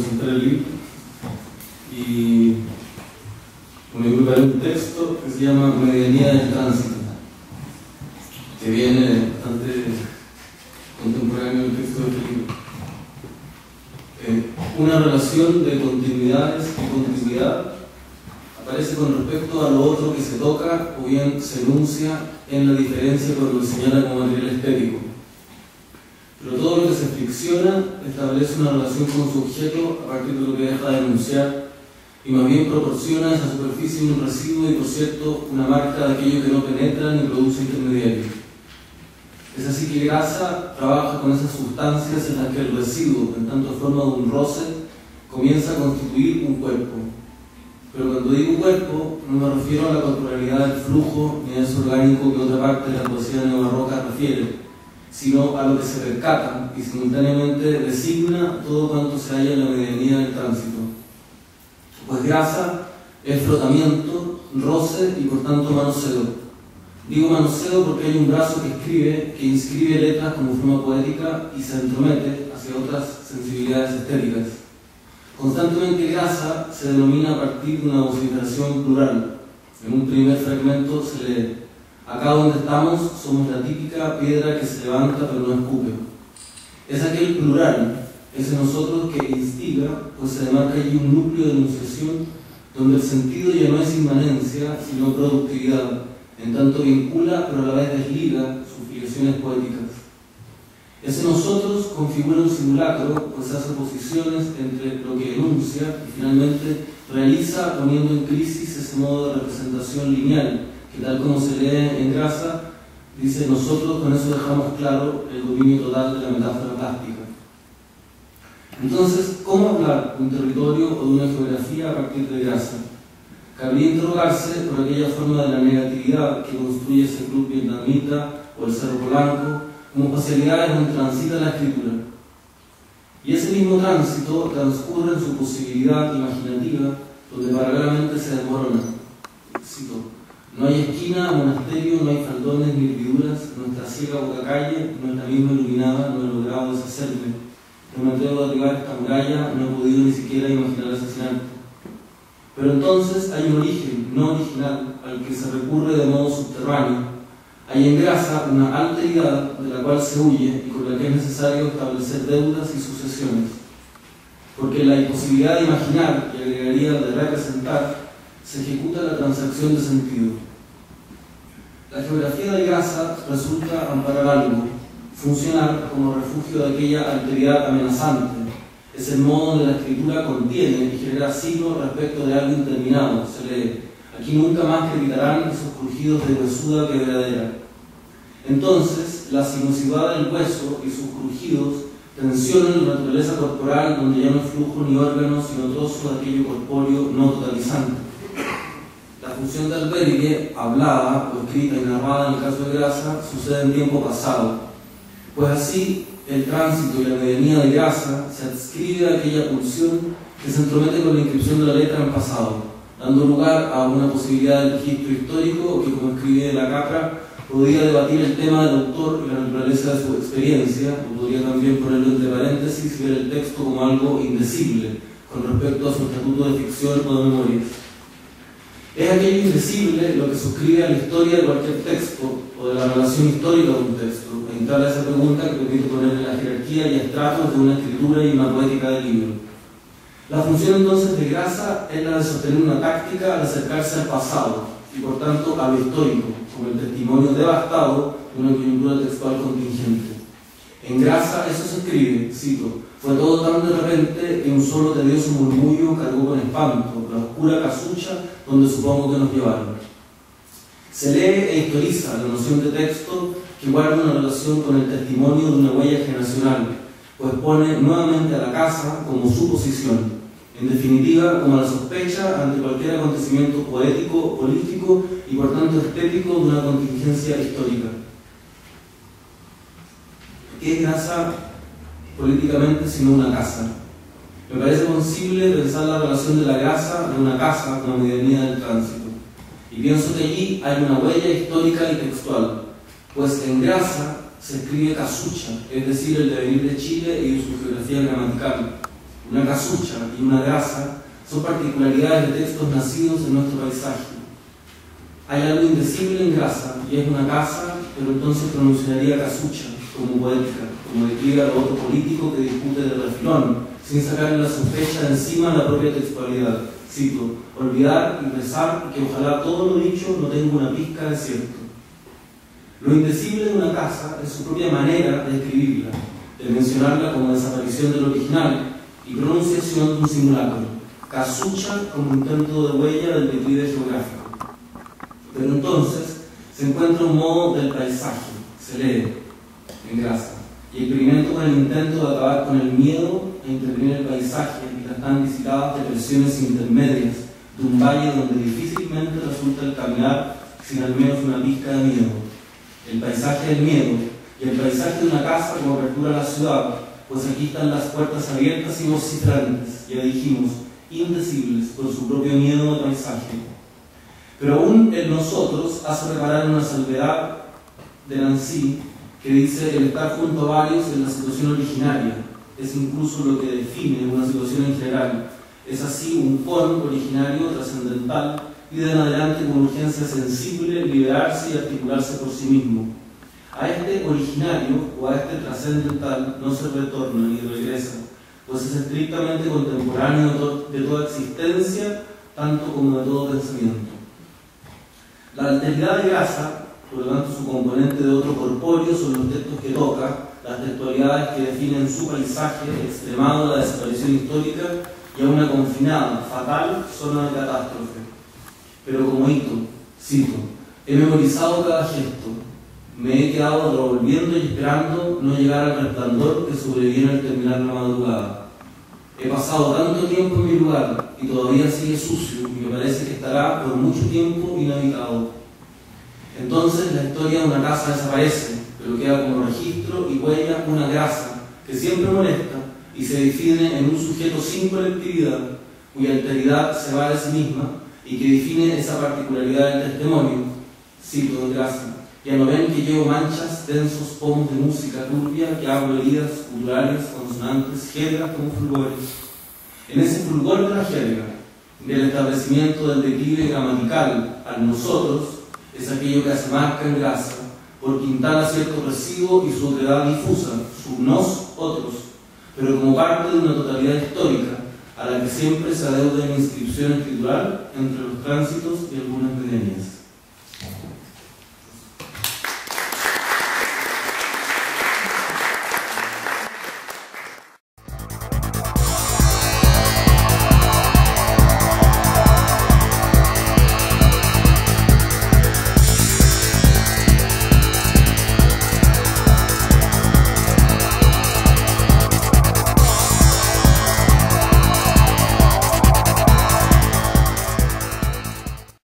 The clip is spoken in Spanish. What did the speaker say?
presentar el libro y me preparé un texto que se llama Medianía del Tránsito, que viene bastante contemporáneo del texto de este libro. Una relación de continuidades y continuidad aparece con respecto a lo otro que se toca o bien se enuncia en la diferencia con lo que señala como material estético. Pero todo lo que se fricciona establece una relación con su objeto a partir de lo que deja de enunciar y más bien proporciona a esa superficie un residuo y, por cierto, una marca de aquello que no penetra ni produce intermediarios. Es así que Grasa trabaja con esas sustancias en las que el residuo, en tanto forma de un roce, comienza a constituir un cuerpo. Pero cuando digo cuerpo, no me refiero a la corporalidad del flujo ni a ese orgánico que otra parte de la poesía neobarroca refiere, sino a lo que se percata y simultáneamente designa todo cuanto se halla en la medianía del tránsito. Pues Grasa es frotamiento, roce y por tanto manoseo. Digo manoseo porque hay un brazo que escribe, que inscribe letras como forma poética y se entromete hacia otras sensibilidades estéticas. Constantemente Grasa se denomina a partir de una vociferación plural. En un primer fragmento se lee: acá donde estamos somos la típica piedra que se levanta pero no escupe. Es aquel plural, ese nosotros que instiga, pues se demarca allí un núcleo de enunciación donde el sentido ya no es inmanencia, sino productividad, en tanto vincula pero a la vez desliga sus filiaciones poéticas. Ese nosotros configura un simulacro, pues hace oposiciones entre lo que enuncia y finalmente realiza poniendo en crisis ese modo de representación lineal, que tal como se lee en Grasa, dice: nosotros con eso dejamos claro el dominio total de la metáfora plástica. Entonces, ¿cómo hablar de un territorio o de una geografía a partir de Grasa? Cabría interrogarse por aquella forma de la negatividad que construye ese club vietnamita o el Cerro Polanco como espacialidades donde transita la escritura. Y ese mismo tránsito transcurre en su posibilidad imaginativa, donde paralelamente se desmorona. Cito: no hay esquina, monasterio, no hay faldones ni hendiduras, nuestra ciega boca calle no es la misma iluminada, no he logrado deshacerme. No me atrevo a derribar esta muralla, no he podido ni siquiera imaginar asesinato. Pero entonces hay un origen no original al que se recurre de modo subterráneo. Hay en Grasa una alteridad de la cual se huye y con la que es necesario establecer deudas y sucesiones. Porque la imposibilidad de imaginar, y agregaría de representar, se ejecuta la transacción de sentido. La geografía de Grasa resulta amparar algo, funcionar como refugio de aquella alteridad amenazante. Es el modo donde la escritura contiene y genera signos respecto de algo interminado. Se lee: aquí nunca más crepitarán esos crujidos de huesuda quebradera. Entonces, la sinuosidad del hueso y sus crujidos tensionan la naturaleza corporal, donde ya no es flujo ni órgano, sino trozo de aquello corpóreo no totalizante. La función de albergue, hablada o escrita y narrada en el caso de Grasa, sucede en tiempo pasado. Pues así, el tránsito y la medianía de Grasa se adscribe a aquella pulsión que se entromete con la inscripción de la letra en pasado, dando lugar a una posibilidad de registro histórico que, como escribe La Capra, podría debatir el tema del autor y la naturaleza de su experiencia, o podría también ponerlo entre paréntesis y ver el texto como algo indecible con respecto a su estatuto de ficción o de memoria. Es aquello indecible lo que suscribe a la historia de cualquier texto o de la relación histórica de un texto, e instala esa pregunta que permite ponerle la jerarquía y estratos de una escritura y una poética del libro. La función entonces de Grasa es la de sostener una táctica al acercarse al pasado y por tanto a lo histórico, como el testimonio devastado de una coyuntura textual contingente. En Grasa eso se escribe, cito: fue todo tan de repente que un solo tedioso murmullo cargó con espanto la oscura casucha donde supongo que nos llevaron. Se lee e historiza la noción de texto que guarda una relación con el testimonio de una huella generacional, pues pone nuevamente a la casa como su posición, en definitiva como la sospecha ante cualquier acontecimiento poético, político y por tanto estético de una contingencia histórica. ¿Qué es Grasa políticamente sino una casa? Me parece posible pensar la relación de la Grasa de una casa con la medianía del tránsito. Y pienso que allí hay una huella histórica y textual, pues en Grasa se escribe casucha, es decir, el devenir de Chile y de su geografía gramatical. una casucha y una grasa son particularidades de textos nacidos en nuestro paisaje. Hay algo indecible en grasa, y es una casa, pero entonces pronunciaría casucha como poética, como describe a lo otro político que discute de refilón, sin sacarle la sospecha de encima a la propia textualidad. Cito: olvidar y rezar que ojalá todo lo dicho no tenga una pizca de cierto. Lo indecible de una casa es su propia manera de escribirla, de mencionarla como desaparición del original y pronunciación de un simulacro, casucha como intento de huella del declive geográfico. Pero entonces se encuentra un modo del paisaje, se lee en grasa, y experimento con el intento de acabar con el miedo e intervenir el paisaje y las tan visitadas depresiones intermedias de un valle donde difícilmente resulta el caminar sin al menos una pizca de miedo. El paisaje del miedo y el paisaje de una casa como apertura a la ciudad, pues aquí están las puertas abiertas y vocifrantes, ya dijimos, indecibles por su propio miedo de paisaje. Pero aún el nosotros hace reparar una salvedad de Nancy que dice: el estar junto a varios en la situación originaria es incluso lo que define una situación en general. Es así un con originario trascendental y de en adelante con urgencia sensible liberarse y articularse por sí mismo. A este originario o a este trascendental no se retorna ni regresa, pues es estrictamente contemporáneo de toda existencia, tanto como de todo pensamiento. La alteridad de grasa, por lo tanto su componente de otro corpóreo, son los textos que toca, las textualidades que definen su paisaje, extremado a la desaparición histórica y a una confinada, fatal zona de catástrofe. Pero como hito, cito: he memorizado cada gesto, me he quedado revolviendo y esperando no llegar al resplandor que sobreviene al terminar la madrugada. He pasado tanto tiempo en mi lugar y todavía sigue sucio y me parece que estará por mucho tiempo inhabitado. Entonces la historia de una casa desaparece, pero queda como registro y huella una grasa que siempre molesta y se define en un sujeto sin colectividad, cuya alteridad se va de sí misma y que define esa particularidad del testimonio. Cito en grasa: ya no ven que llevo manchas, densos pomos de música turbia, que hago heridas culturales, consonantes, jergas como fulgores. En ese fulgor de la jerga, del establecimiento del declive gramatical al nosotros, es aquello que hace marca en grasa, porque instala cierto residuo y su otredad difusa, su nos otros, pero como parte de una totalidad histórica, a la que siempre se adeuda una inscripción escritural entre los tránsitos y algunas milenias.